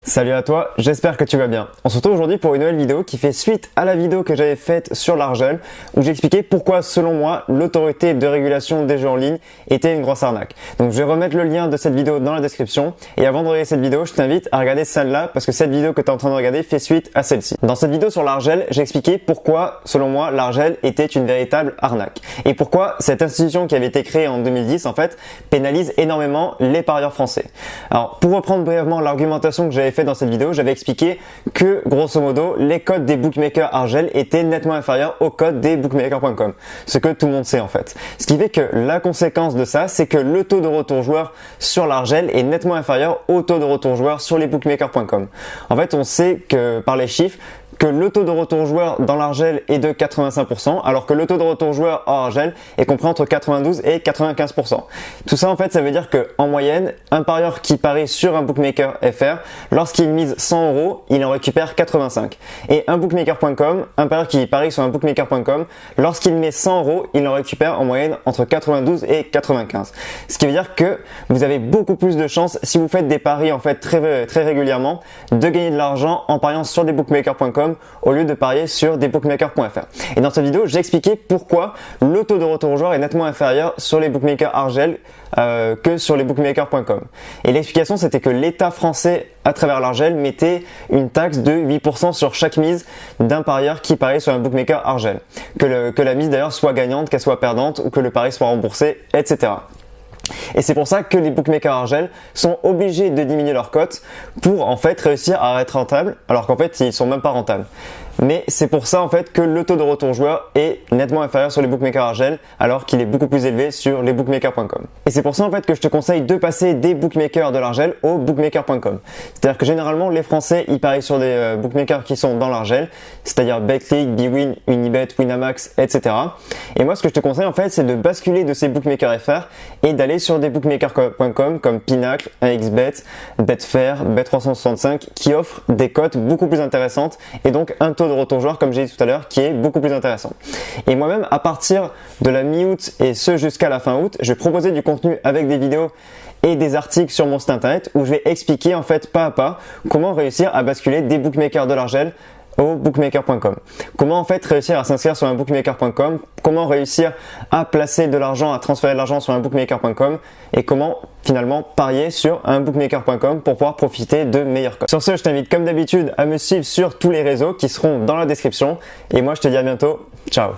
Salut à toi, j'espère que tu vas bien. On se retrouve aujourd'hui pour une nouvelle vidéo qui fait suite à la vidéo que j'avais faite sur l'Argel où j'expliquais pourquoi selon moi l'autorité de régulation des jeux en ligne était une grosse arnaque. Donc je vais remettre le lien de cette vidéo dans la description et avant de regarder cette vidéo, je t'invite à regarder celle-là parce que cette vidéo que tu es en train de regarder fait suite à celle-ci. Dans cette vidéo sur l'Argel, j'ai expliqué pourquoi selon moi l'Argel était une véritable arnaque et pourquoi cette institution qui avait été créée en 2010 en fait pénalise énormément les parieurs français. Alors pour reprendre brièvement l'argumentation que j'avais fait dans cette vidéo, j'avais expliqué que grosso modo les codes des bookmakers Argel étaient nettement inférieurs aux codes des bookmakers.com, ce que tout le monde sait en fait. Ce qui fait que la conséquence de ça, c'est que le taux de retour joueur sur l'Argel est nettement inférieur au taux de retour joueur sur les bookmakers.com. En fait, on sait que par les chiffres que le taux de retour joueur dans l'Argel est de 85%, alors que le taux de retour joueur hors Argel est compris entre 92 et 95%. Tout ça, en fait, ça veut dire que en moyenne, un parieur qui parie sur un bookmaker FR, lorsqu'il mise 100 €, il en récupère 85. Et un bookmaker.com, un parieur qui parie sur un bookmaker.com, lorsqu'il met 100 €, il en récupère en moyenne entre 92 et 95. Ce qui veut dire que vous avez beaucoup plus de chances, si vous faites des paris en fait très régulièrement, de gagner de l'argent en pariant sur des bookmakers.com au lieu de parier sur des bookmakers.fr. Et dans cette vidéo, j'ai expliqué pourquoi le taux de retour joueur est nettement inférieur sur les bookmakers Argel que sur les bookmakers.com. Et l'explication, c'était que l'État français, à travers l'Argel, mettait une taxe de 8% sur chaque mise d'un parieur qui parie sur un bookmaker Argel. Que la mise d'ailleurs soit gagnante, qu'elle soit perdante ou que le pari soit remboursé, etc. Et c'est pour ça que les bookmakers Argel sont obligés de diminuer leurs cotes pour en fait réussir à être rentables, alors qu'en fait ils sont même pas rentables. Mais c'est pour ça en fait que le taux de retour joueur est nettement inférieur sur les bookmakers Argel alors qu'il est beaucoup plus élevé sur les bookmakers.com. Et c'est pour ça en fait que je te conseille de passer des bookmakers de l'Argel au bookmaker.com. C'est-à-dire que généralement les Français ils parient sur des bookmakers qui sont dans l'Argel, c'est-à-dire Betclic, Bwin, Unibet, Winamax, etc. Et moi ce que je te conseille en fait c'est de basculer de ces bookmakers FR et d'aller sur des bookmakers.com comme Pinacle, 1xBet, Betfair, Bet365 qui offrent des cotes beaucoup plus intéressantes et donc un taux de retour joueur comme j'ai dit tout à l'heure qui est beaucoup plus intéressant. Et moi-même à partir de la mi-août et ce jusqu'à la fin août, je vais proposer du contenu avec des vidéos et des articles sur mon site internet où je vais expliquer en fait pas à pas comment réussir à basculer des bookmakers de l'Argel au bookmaker.com. Comment en fait réussir à s'inscrire sur un bookmaker.com, comment réussir à placer de l'argent, à transférer de l'argent sur un bookmaker.com et comment finalement parier sur un bookmaker.com pour pouvoir profiter de meilleurs codes. Sur ce, je t'invite comme d'habitude à me suivre sur tous les réseaux qui seront dans la description et moi je te dis à bientôt. Ciao.